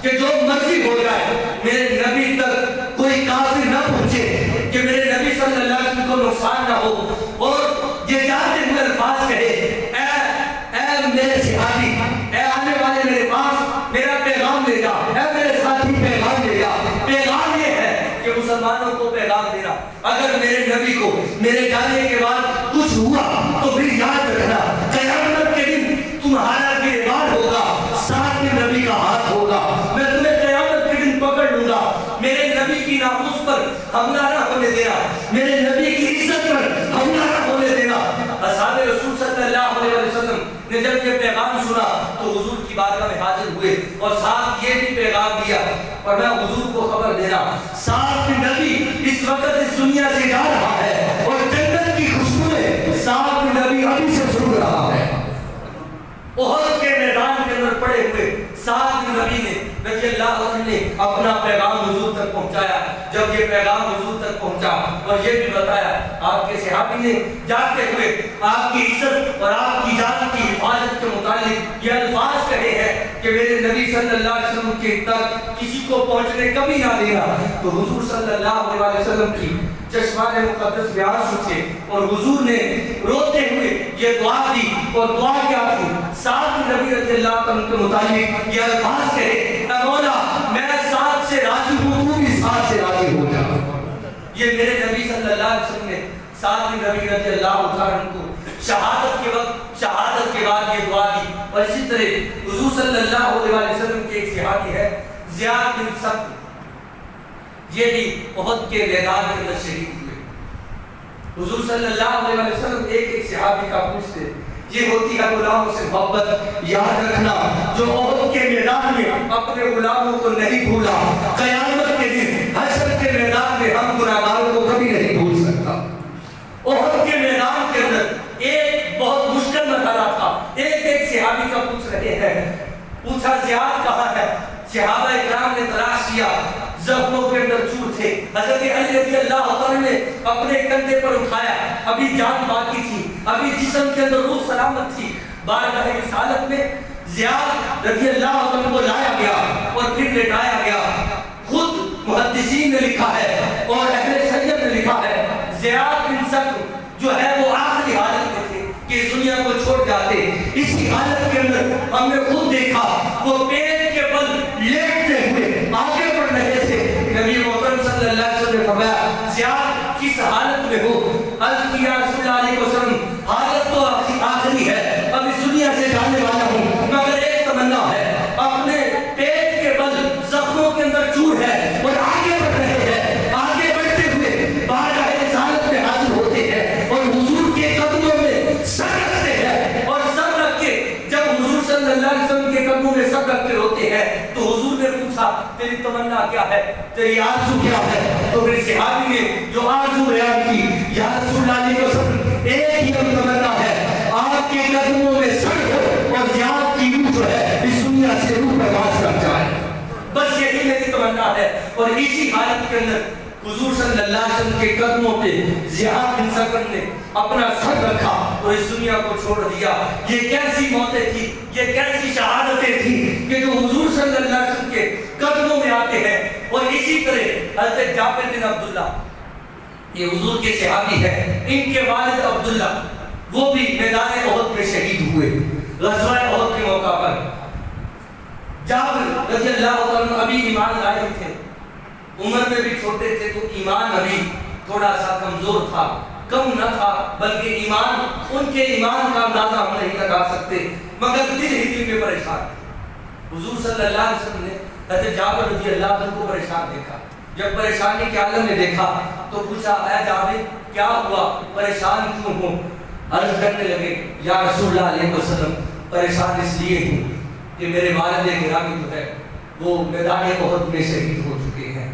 کہ جو مرضی ہو جائے میرے نبی تک کوئی کافر نہ پہنچے، کہ میرے نبی صلی اللہ علیہ وسلم کو نقصان نہ ہو. اور یہ جاتے ہوئے الفاظ کہے، اے میرے صحابی، اے آنے والے میرے پاس میرا پیغام لے جا، اے میرے ساتھی پیغام لے جا. پیغام یہ ہے کہ مسلمانوں کو پیغام دینا، اگر میرے نبی کو میرے جانے کے بعد کچھ ہوا تو پھر یاد رکھنا قیامت کے دن تمہارا گریبان ہوگا، ساتھ میں نبی کا ہاتھ ہوگا، میں تمہیں قیامت کے دن پکڑ لوں گا. میرے نبی کی ناموس پر حملہ نہ ہونے دینا، میرے نبی کی عزت پر حملہ نہ ہونے دینا. اصحاب رسول صلی اللہ علیہ وسلم نے جب یہ پیغام سنا تو حضور کی بارگاہ میں حاضر ہوئے اور ساتھ یہ بھی پیغام دیا، اور میں حضور کو خبر دینا، ساتھ نبی اس وقت اس دنیا سے جا رہا ہے اور جنت کی خوشبوئیں ساتھ نبی ابھی سے سن رہا ہے. احد کے میدان کے اندر پڑے ہوئے سعد بن ربی نے رضی اللہ عنہ نے اپنا پیغام حضور تک پہنچایا. جب یہ پیغام حضور تک پہنچا اور یہ بھی بتایا، آپ کے صحابی نے جاتے ہوئے آپ کی عزت اور آپ کی جان کی حفاظت کے متعلق یہ الفاظ کہے ہیں کہ میرے نبی صلی اللہ علیہ وسلم کے تک کسی کو پہنچنے کبھی نہ دینا. تو حضور صلی اللہ علیہ وسلم کی چشمان مقدس بیان سنتے اور حضور نے روتے ہوئے یہ دعا دی. اور دعا کیا تھی؟ سعد بن ربی رضی اللہ عنہ کے متعلق یہ الفاظ کہے، اے مولا میں سعد سے راضی ہوں، تو بھی سعد سے راضی ہو جا. یہ میرے نبی صلی اللہ علیہ وسلم نے سعد بن ربی رضی اللہ عنہ کو شہادت کے وقت، شہادت کے بعد یہ دعا دی. اور اسی طرح حضور صلی اللہ علیہ وسلم کے ایک صحابی ہے زیاد بن ثقل، یہ بھی احد کے میدان کے اندر شہید ہوئے. حضور صلی اللہ علیہ وسلم ایک ایک صحابی کا پوچھتے. یہ ہوتی ہے غلاموں سے محبت. یاد رکھنا جو احد کے میدان میں اپنے غلاموں کو نہیں بھولا، قیامت کے دن حشر کے میدان میں ہم گناہگاروں کو کبھی نہیں بھول سکتا. احد کے میدان کے اندر ایک بہت مشکل مرحلہ تھا. ایک ایک صحابی کا پوچھ رہے ہیں. پوچھا زیاد کہاں ہے؟ صحابہ اکرام نے تلاش کیا، زخموں کے اندر چور تھے. حضرت علی رضی اللہ عنہ نے اپنے کندھے پر اٹھایا، ابھی جان باقی تھی، ابھی جسم کے اندر روح سلامت تھی. بارگاہ رسالت میں زیاد رضی اللہ عنہ کو لایا گیا اور پھر لٹایا گیا. خود محدثین نے لکھا ہے اور اہل سیرت نے لکھا ہے، زیاد بن ثقل جو ہے وہ آخری حالت میں تھے کہ اس دنیا کو چھوڑ جاتے. اسی حالت کے اندر ہم نے خود دیکھا وہ پیٹ کے بل لیٹتے ہوئے آگے بڑھ رہے تھے. نبی محترم صلی اللہ علیہ وسلم نے فرمایا زیاد کس حالت میں ہو؟ عرض کیا رسول اللہ علیہ وسلم حالت تو آخری ہے، اب اس دنیا سے جانے والا تمنا کیا ہے، تیری آرزو کیا ہے؟ تو پھر صحابی نے جو آرزو بیان کی، یا رسول اللہ علیہ وسلم ایک ہی تمنا ہے، آپ کے قدموں میں سر ہو اور زیاد کی روح جو ہے اس دنیا سے روح پرواز کر جائے، بس یہی میری تمنا ہے۔ اور اسی حالت کے اندر حضور صلی اللہ علیہ وسلم کے قدموں پہ زیاد بن سکن نے اپنا سر رکھا اور اس دنیا کو چھوڑ دیا۔ یہ کیسی موتیں تھی، یہ کیسی شہادتیں تھی کہ جو حضور صلی اللہ علیہ وسلم کے قدموں میں آتے ہیں۔ اور اسی طرح حضرت جابر بن عبداللہ، یہ حضور کے صحابی ہیں، ان کے والد عبداللہ وہ بھی میدان احد میں شہید ہوئے غزوہ احد کے موقع پر۔ جابر رضی اللہ عنہ ابھی ایمان لائے تھے، عمر میں بھی چھوٹے تھے، تو ایمان ابھی تھوڑا سا کمزور تھا، کم نہ تھا، بلکہ ایمان، ان کے ایمان کا اندازہ ہم نہیں لگا سکتے، مگر دل ہی دل میں پریشان تھے۔ حضور صلی اللہ علیہ وسلم نے حضرت جابر رضی اللہ عنہ کو پریشان دیکھا، جب پریشانی کے عالم میں دیکھا تو پوچھا، اے جابر کیا ہوا، پریشان کیوں ہو؟ عرض کرنے لگے، یا رسول اللہ علیہ وسلم پریشان اس لیے ہوں کہ میرے والد گرامی جو ہے وہ میدان احد میں شہید ہو چکے ہیں۔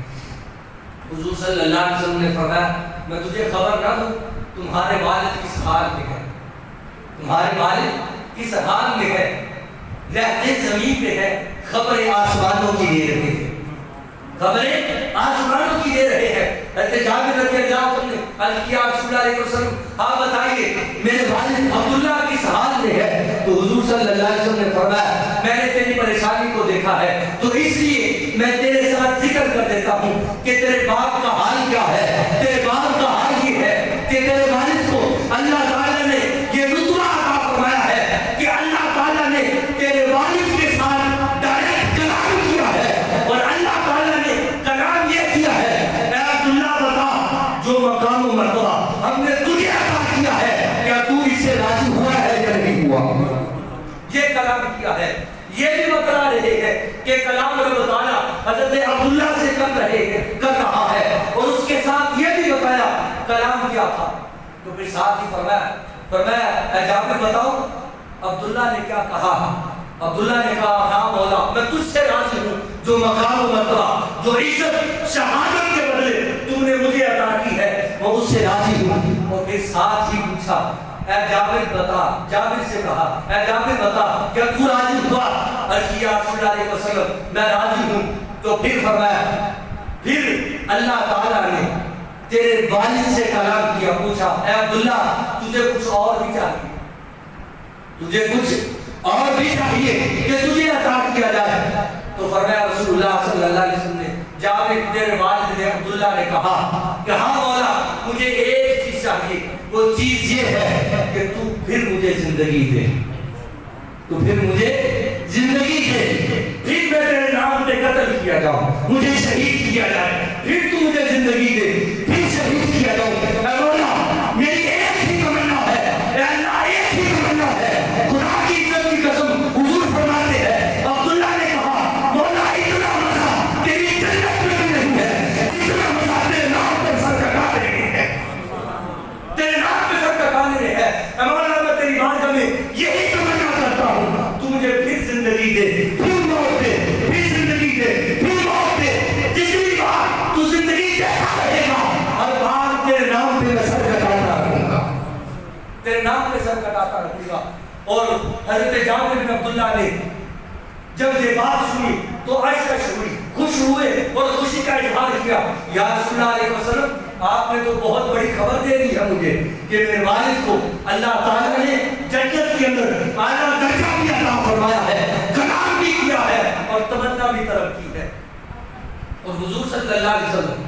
حضور صلی اللہ علیہ وسلم نے فرمایا، میں تجھے خبر نہ دوں تمہارے والد کس حال میں ہے، تمہارے والد کس حال میں ہے، رہتے زمین پہ ہے، خبریں آسمانوں کی دے رہے ہیں، خبریں آسمانوں کی دے رہے ہیں۔ حضرت جابر رضی اللہ عنہ نے عرض کیا، رسول اللہ علیہ وسلم آپ بتائیے میرے والد عبداللہ کس حال میں ہے؟ تو حضور صلی اللہ علیہ وسلم نے فرمایا، میں نے تیری پریشانی کو دیکھا ہے، تو اس لیے میں تیرے ساتھ ذکر کر دیتا ہوں کہ تیرے باپ کا حال کیا ہے۔ تیرے باپ کا حال یہ ہے کہ تیرے والد کو اللہ تعالیٰ نے یہ رتبہ عطا فرمایا ہے کہ اللہ تعالیٰ نے تیرے والد کے ساتھ ڈائریکٹ کلام کیا ہے، اور اللہ تعالیٰ نے کلام یہ کیا ہے، اے عبداللہ بتا جو مقام و مرتبہ ہم نے تجھے عطا کیا ہے، کیا تو اس سے راضی ہوا ہے یا نہیں ہوا؟ یہ کلام کیا ہے۔ یہ بھی بتا رہے ہیں کہ کلام رب تعالیٰ حضرت عبداللہ سے کر رہا ہے، اور اس کے ساتھ یہ بھی بتایا کلام کیا تھا۔ تو پھر ساتھ ہی فرمایا اے جابر بتاؤ عبداللہ نے کیا کہا؟ عبداللہ نے کہا، ہاں مولا میں تجھ سے راضی ہوں، جو مقام و مرتبہ، جو عزت شہادت کے بدلے تم نے مجھے عطا کی ہے، وہ اس سے راضی ہوں۔ اور پھر ساتھ ہی پوچھا، اے جابر بتا، جابر سے کہا، اے جابر بتا کیا تو راضی ہوا؟ عرض کیا، رسول اللہ علیہ وسلم میں راضی ہوں۔ تو پھر فرمایا، پھر اللہ تعالیٰ نے تیرے والد سے کلام کیا، پوچھا، اے عبداللہ تجھے کچھ اور بھی چاہیے، تجھے کچھ اور بھی چاہیے کہ تجھے عطا کیا جائے؟ تو فرمایا رسول اللہ صلی اللہ علیہ وسلم نے، جابر تیرے والد نے عبداللہ نے کہا کہ ہاں مولا مجھے ایک چیز چاہیے، وہ چیز یہ ہے کہ تو پھر مجھے زندگی دے، تو پھر مجھے زندگی دے، پھر میں تیرے نام پہ قتل کیا جاؤں، مجھے شہید کیا جائے، پھر تو مجھے زندگی دے، پھر شہید کیا جاؤں۔ اے مولا میری ایک ہی تمنا ہے، اے اللہ ایک ہی تمنا ہے، خدا کی عزت کی قسم حضور فرماتے ہیں، عبداللہ نے کہا مولا اتنا مزہ تیری جنت میں بھی نہیں ہے اتنا مزہ تیرے نام پہ سر کٹا رہے ہیں، تیرے نام پہ سر کٹا رہے ہیں۔ اے مولا میں تیری بارگاہ میں یہی تمنا کرتا ہوں، تو مجھے پھر زندگی دے، پھر موت دے، پھر زندگی دے، پھر موت دے، جتنی بار تو زندگی دیتا رہے گا ہر بار تیرے نام پہ میں سر کٹاتا رہوں گا، تیرے نام پہ سر کٹاتا رہوں گا۔ اور حضرت جابر بن عبداللہ نے جب یہ بات سنی تو عشق ہوئی، خوش ہوئے اور خوشی کا اظہار کیا، یا رسول اللہ علیہ وسلم آپ نے تو بہت بڑی خبر دے دی ہے مجھے کہ میرے والد کو اللہ تعالیٰ نے جنت کے اندر اعلیٰ درجہ بھی عطا فرمایا ہے، کلام بھی کیا ہے اور تمنا بھی طلب کی ہے۔ اور حضور صلی اللہ علیہ وسلم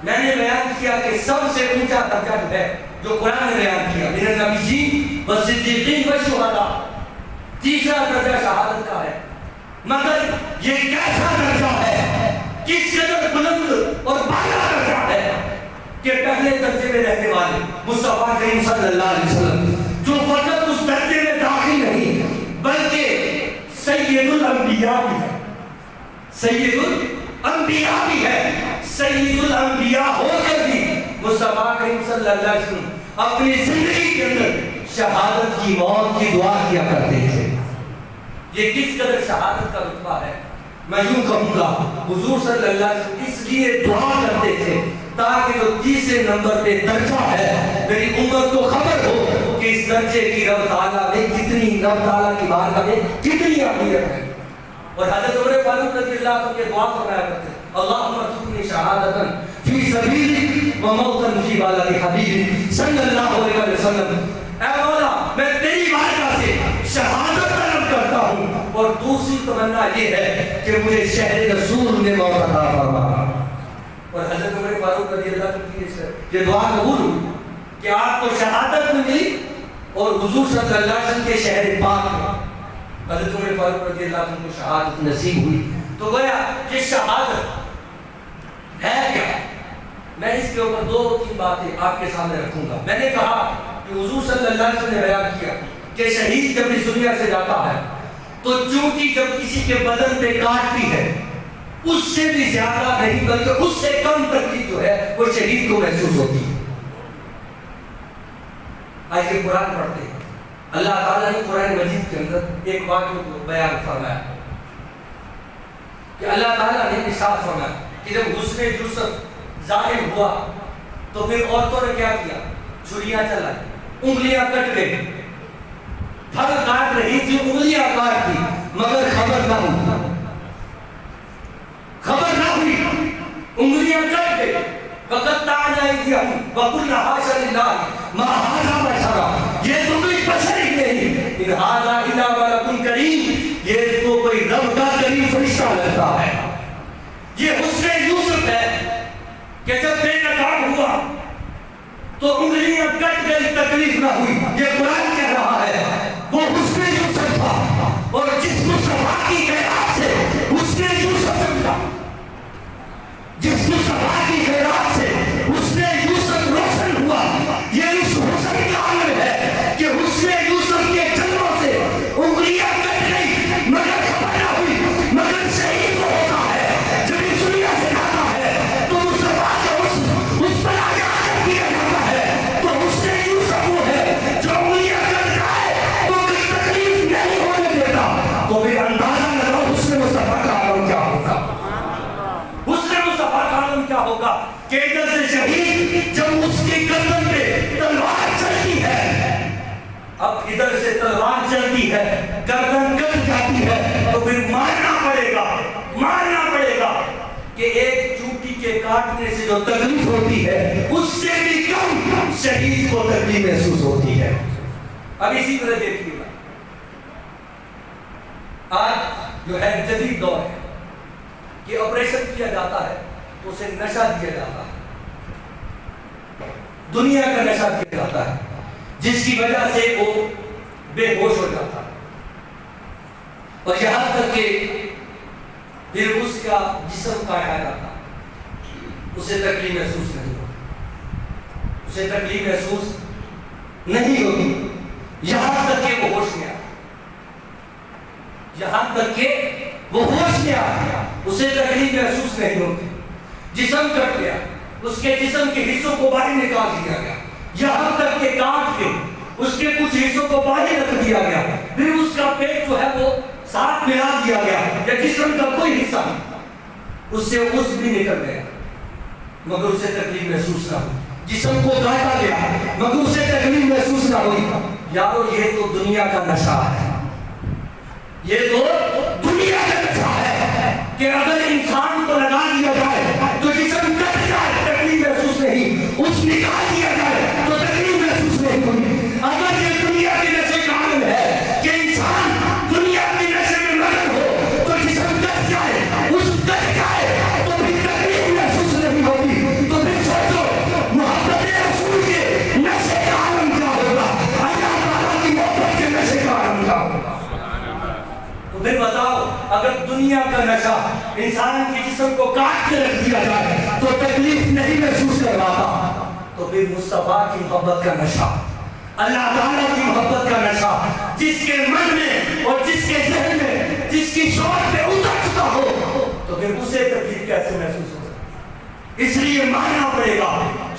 میں نے بیان کیا کہ سب سے اونچا درجہ جو ہے جو قرآن نے بیان کیا، من النبیین والصدیقین والشہداء، تیسرا درجہ شہادت کا ہے، مگر یہ کیسا درجہ ہے، کس قدر بلند اور بالا درجہ ہے کہ پہلے درجے میں رہنے والے مصطفیٰ کریم صلی اللہ علیہ وسلم جو فقط اس درجے میں داخل نہیں بلکہ سید الانبیاء بھی ہے، سید الانبیاء بھی ہے، سید الانبیاء ہو کر بھی مصطفیٰ کریم صلی اللہ علیہ وسلم اپنی زندگی کے اندر شہادت کی موت کی دعا کیا کرتے تھے۔ یہ کس قدر شہادت کا رتبہ ہے، میں یوں کہوں گا حضور صلی اللہ علیہ وسلم اس لیے دعا کرتے تھے تاکہ جو تیسرے نمبر پہ درجہ ہے میری امت کو خبر ہو کہ اس درجے کی رب تعالیٰ میں کتنی، رب تعالیٰ کی بارگاہ میں کتنی اہمیت ہے۔ اور حضرت عمر فاروق رضی اللہ عنہ یہ دعا فرمایا کرتے ہیں اللہم ارزقنی شہادتاً فی سبیلک و موتاً فی بالغ حبیبک صلی اللہ علیہ وسلم۔ اے مولا میں تیری بارگاہ سے شہادت طلب کرتا ہوں، اور دوسری تمنا یہ ہے کہ مجھے شہر رسول میں موت عطا فرما۔ اور حضرت عمر فاروق رضی اللہ عنہ کی یہ دعا قبول ہوئی کہ آپ کو شہادت ملی اور حضور صلی اللہ علیہ وسلم کے شہر پاک میں حضرت عمر فاروق رضی اللہ عنہ کو شہادت نصیب ہوئی۔ تو گویا یہ شہادت ہے کیا؟ میں اس کے اوپر دو تین باتیں آپ کے سامنے رکھوں گا۔ میں نے کہا کہ حضور صلی اللہ علیہ وسلم نے بیان کیا کہ شہید جب اس دنیا سے جاتا ہے تو چونٹی جب کسی کے بدن پہ کاٹتی ہے اس سے بھی زیادہ نہیں بلکہ اس سے کم تکلیف جو ہے وہ شہید کو محسوس ہوتی ہے۔ آئیے قرآن پڑھتے ہیں۔ اللہ تعالیٰ نے قرآن مجید کے اندر ایک واقعہ کو بیان فرمایا کہ اللہ تعالیٰ نے ارشاد فرمایا کہ جب حسن یوسف ظاہر ہوا تو پھر عورتوں نے کیا کیا؟ چھریاں چلائی، انگلیاں کٹ گئی، پھل کاٹ رہی تھی، انگلیاں کاٹ دی، مگر خبر نہ ہوئی، خبر نہ ہوئی، انگلیاں کٹ گئی۔ فَقَطَّعْنَا أَيْدِيَهُمْ وَقُلْنَا حَاشَ لِلَّهِ مَا هَٰذَا بَشَرًا، یہ تو کوئی بشر ہی نہیں، إِنْ هَٰذَا إِلَّا مَلَكٌ كَرِيمٌ، یہ تو کوئی رب کا کریم فرشتہ لگتا ہے۔ یہ حسن یوسف ہے کہ جب بے نقاب ہوا تو انگلیاں کٹ گئی، تکلیف نہ ہوئی۔ یہ قرآن کہہ رہا ہے وہ حسن یوسف تھا، اور جس مصطفیٰ کی خیرات سے حسن یوسف چمکا، جس مصطفیٰ کی خیرات سے حسن یوسف روشن ہوا، یہ اس حسن کا عالم ہے کہ حسن یوسف کے جلووں سے انگلیاں کٹ گئی مگر خبر نہ ہوئی، مگر شہید وہ ہوتا ہے جب اس دنیا سے جاتا ہے تو مصطفیٰ کا اس پر آگے آگے کیا جاتا ہے۔ تو حسن یوسف وہ ہے جو انگلیاں کٹ جائے تو کوئی تکلیف نہیں ہونے دیتا۔ تو پھر اندازہ لگاؤ حسن مصطفیٰ کا عالم کیا ہوگا، حسن مصطفیٰ کا عالم کیا ہوگا کہ ادھر سے شہید جب اس کی گردن پہ تلوار چلتی ہے، اب ادھر سے تلوار چلتی ہے، گردن کٹ جاتی ہے، تو پھر ماننا پڑے گا کہ ایک چوٹی کے کاٹنے سے جو تکلیف ہوتی ہے اس سے بھی کم شہید کو تکلیف محسوس ہوتی ہے۔ اب اسی طرح دیکھیے گا آج جو ہے جدید دور ہے کہ آپریشن کیا جاتا ہے تو اسے نشہ دیا جاتا ہے، دنیا کا نشہ دیا جاتا ہے جس کی وجہ سے وہ بے ہوش ہو جاتا ہے، اور یہاں تک کہ پھر اس کا جسم کاٹا جاتا ہے، اسے تکلیف محسوس نہیں ہوتی، اسے تکلیف محسوس نہیں ہوتی، یہاں تک کہ وہ ہوش میں آیا، یہاں تک کہ وہ ہوش میں آیا، اسے تکلیف محسوس نہیں ہوتی، جسم کٹ گیا، اس کے جسم کے حصوں کو باہر نکال دیا گیا، یہاں تک کہ کاٹ کے اس کے کچھ حصوں کو باہر رکھ دیا گیا، پھر اس کا پیٹ جو ہے وہ ساتھ ملا دیا گیا، یا جسم کا کوئی حصہ اس سے عضو بھی نکل گیا مگر اسے تکلیف محسوس نہ ہوئی، جسم کو کاٹا گیا مگر اسے تکلیف محسوس نہ ہوئی۔ یارو یہ تو دنیا کا نشہ ہے، یہ تو دنیا کا نشہ ہے کہ اگر انسان کو لگا دیا جائے تو جسم کٹ جائے تکلیف محسوس نہیں، اس نکال دیا جائے تو تکلیف محسوس نہیں ہوئی۔ اگر یہ دنیا کے نشے کا عالم ہے کہ انسان دنیا کے نشے میں مگن ہو تو جسم کٹ جائے، اس کٹ جائے تو پھر تکلیف محسوس نہیں ہوتی، تو پھر سوچو محبت رسول کے نشے کا عالم کیا ہوگا، اللہ تعالیٰ کی محبت کے نشے کا عالم کیا ہوگا۔ تو پھر بتاؤ اگر دنیا کا نشہ انسان کے جسم کو کاٹ کے رکھ دیا جائے تو تکلیف نہیں محسوس کرواتا، تو پھر مصطفیٰ کی محبت کا نشہ، اللہ تعالیٰ کی محبت کا نشہ جس کے من میں اور جس کے ذہن میں جس کی شوق پہ اتر چکا ہو تو پھر اسے تکلیف کیسے محسوس ہو سکتی؟ اس لیے ماننا پڑے گا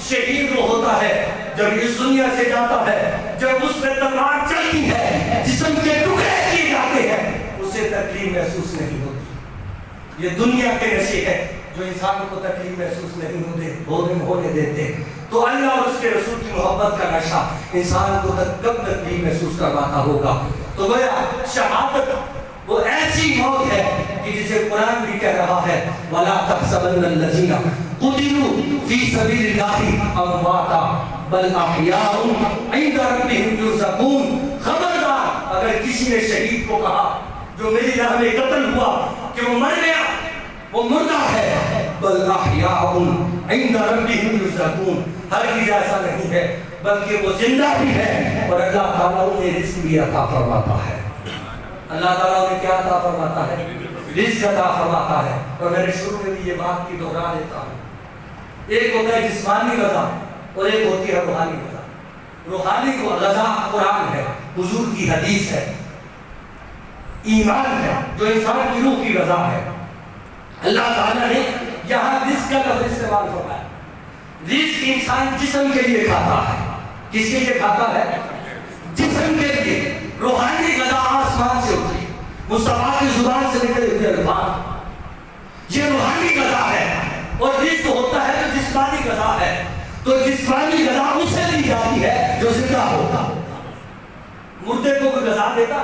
شہید وہ ہوتا ہے جب اس دنیا سے جاتا ہے، جب اس پہ تلوار چلتی ہے، جسم کے ٹکڑے کیے جاتے ہیں، اسے تکلیف محسوس نہیں ہوتی۔ یہ دنیا کے نشے ہیں جو انسان کو تکلیف محسوس نہیں ہونے دیتے. تو اللہ اور اس کے رسول کی محبت کا نشہ انسان کو کب تکلیف محسوس کرواتا ہوگا؟ تو گویا شہادت وہ ایسی موت ہے کہ جسے قرآن بھی کہہ رہا ہے وَلَا تَحْسَبَنَّ الَّذِينَ قُتِلُوا فِي سَبِيلِ اللَّهِ أَمْوَاتًا بَلْ أَحْيَاءٌ عِندَ رَبِّهِمْ يُرْزَقُونَ. خبردار اگر کسی نے شہید کو کہا جو میری راہ میں قتل ہوا کہ وہ مر گیا، وہ مردہ ہے. بَلْ أَحْيَاءٌ عِندَ رَبِّهِمْ يُرْزَقُونَ. ہرگز ایسا نہیں ہے بلکہ وہ زندہ بھی ہے اور اللہ تعالیٰ انہیں رزق بھی عطا فرماتا ہے. اللہ تعالیٰ انہیں کیا عطا فرماتا ہے؟ رزق عطا فرماتا ہے. اور میں نے شروع میں بھی یہ بات کی دہرا دیتا ہوں. ایک ہوتا ہے جسمانی غذا اور ایک ہوتی ہے روحانی غذا. روحانی غذا قرآن ہے، حضور کی حدیث ہے، ایمان ہے جو انسان کی روح کی غذا ہے. اللہ تعالیٰ نے یہاں رزق کا لفظ استعمال فرمایا. رزق انسان جسم کے لیے کھاتا ہے. کس کے لیے کھاتا ہے؟ جسم کے لیے. روحانی غذا آسمان سے ہوتی ہے، مصطفیٰ کی زبان سے نکلے ہوئے الفاظ، یہ روحانی غذا ہے. اور رزق ہوتا ہے جو جسمانی غذا ہے. تو جسمانی غذا اسے دی جاتی ہے جو زندہ ہوگا. مردے کو کوئی غذا دیتا؟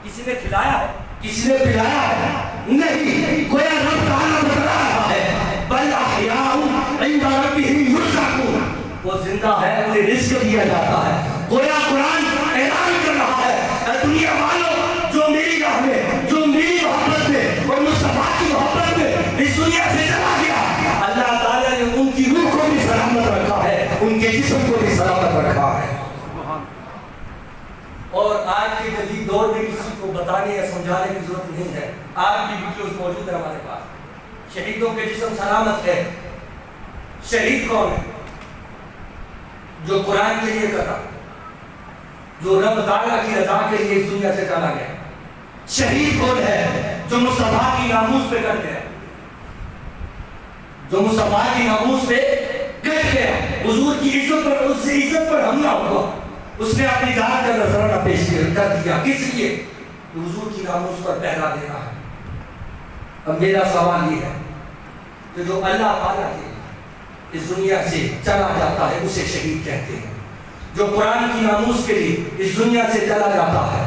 کسی نے کھلایا ہے؟ کسی نے پلایا ہے؟ نہیں. گویا رب تعالیٰ بتا رہا ہے بل احیاء عند ربهم یرزقون. وہ زندہ ہے، انہیں رزق دیا جاتا ہے. گویا قرآن اعلان کر رہا ہے اے دنیا والوں جو میری راہ میں، جو میری محبت میں اور مصطفیٰ کی محبت میں اس دنیا سے چلا گیا، اللہ تعالیٰ نے ان کی روح کو بھی سلامت رکھا ہے، ان کے جسم کو بھی سلامت رکھا ہے. اور آج کے جدید دور میں کسی کو بتانے یا سمجھانے کی ضرورت نہیں ہے. آج بھی ویڈیوز موجود ہیں ہمارے پاس. شہیدوں کے جسم سلامت ہے. شہید کون ہے؟ جو قرآن کے لیے کہا، جو رب تعالیٰ کی رضا کے لیے اس دنیا سے چلا گیا. شہید کون ہے؟ جو مصطفیٰ کی ناموس پہ کٹ گیا، جو مصطفیٰ کی ناموس پہ کٹ گیا، حضور کی عزت پر، اس سے عزت پر حملہ ہوا، اس نے اپنی جان کا نذرانہ پیش کر دیا. کس لیے؟ حضور کی ناموس پر پہرا دینا ہے. اب میرا سوال یہ ہے کہ جو اللہ تعالیٰ کے اس دنیا سے چلا جاتا ہے اسے شہید کہتے ہیں. جو قرآن کی ناموس کے لیے اس دنیا سے چلا جاتا ہے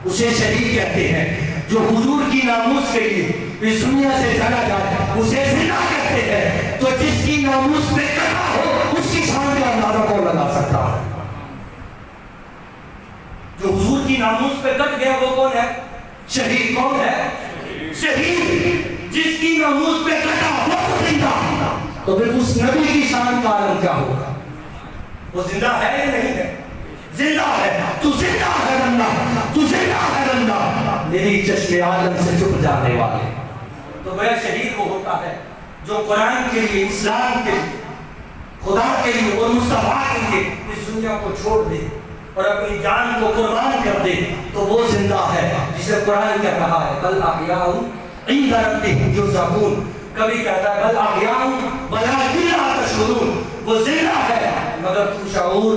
اسے شہید کہتے ہیں. جو حضور کی ناموس کے لیے اس دنیا سے چلا جاتا ہے اسے زندہ کہتے ہیں. تو جس کی ناموس پہ کٹا ہو اس کی شان کا اندازہ کون لگا سکتا ہے؟ جو حضور کی ناموس پہ کٹ گیا وہ کون ہے؟ شہید. کون ہے؟ شہید. جس کی ناموس پہ کٹا وہ زندہ. تو پھر اس نبی کی شان کا عالم کیا ہوگا؟ وہ زندہ ہے یا نہیں ہے؟ زندہ ہے. تو زندہ ہے بندہ، تو زندہ ہے بندہ میری چشم عالم سے چھپ جانے والے. تو وہ شہید وہ ہوتا ہے جو قرآن کے لیے، اسلام کے لیے، خدا کے لیے اور مصطفیٰ کے لیے اس دنیا کو چھوڑ دے اور اپنی جان کو قربان کر دے. تو وہ زندہ ہے جسے قرآن کہہ رہا ہے بل احیاء عند ربهم یرزقون. کبھی کہتا ہے بل احیاء ولکن لا تشعرون. وہ زندہ ہے مگر تم شعور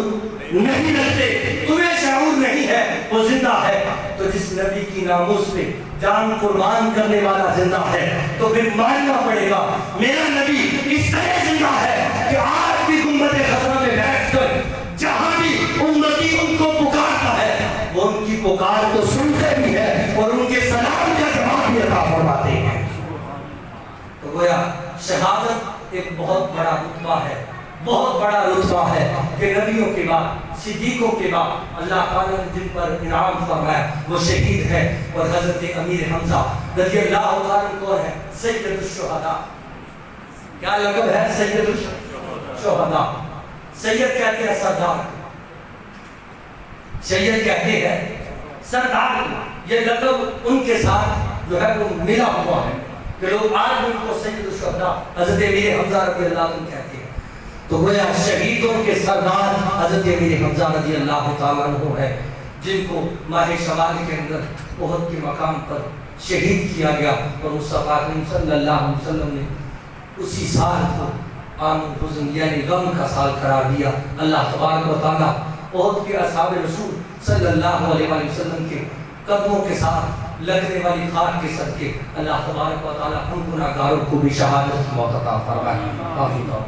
نہیں رکھتے، تمہیں شعور نہیں ہے. وہ زندہ ہے. تو جس نبی کی ناموس پہ جان قربان کرنے والا زندہ ہے تو پھر ماننا پڑے گا میرا نبی اس طرح زندہ ہے کہ آج بھی گنبد خضرا میں بیٹھ کر جہاں بھی امتی ان کو پکارتا ہے وہ ان کی پکار کو سنتے بھی ہے اور ان کے سلام کا جواب بھی عطا فرماتے ہیں. تو گویا شہادت ایک بہت بڑا رتبہ ہے، بہت بڑا رتبہ ہے کہ نبیوں کے بعد، صدیقوں کے بعد اللہ تعالیٰ نے جن پر انعام فرمایا وہ شہید ہے. اور حضرت امیر حمزہ رضی اللہ عنہ کون ہے؟ سید الشہداء. کیا لقب ہے؟ سید الشہداء. سید کہتے ہیں سردار، سید کہتے ہیں سردار. یہ لقب ان کے ساتھ جو ہے وہ ملا ہوا ہے کہ لوگ آج ان کو سید الشہداء حضرت امیر حمزہ رضی اللہ عنہ کہتے ہیں. تو گویا شہیدوں کے سردار حضرت امیر حمزہ رضی اللہ تعالیٰ عنہ ہے جن کو ماہ شوال کے اندر احد کے مقام پر شہید کیا گیا. اور مصطفیٰ صلی اللہ علیہ وسلم نے اسی سال کو عام الحزن یعنی غم کا سال قرار دیا. اللہ تبارک و تعالیٰ احد کے اصحاب رسول صلی اللہ علیہ وسلم کے قدموں کے ساتھ لگنے والی خاک کے صدقے اللہ تبارک و تعالیٰ ہم گناہگاروں کو بھی شہادت کی موت عطا فرمائے. کافی طور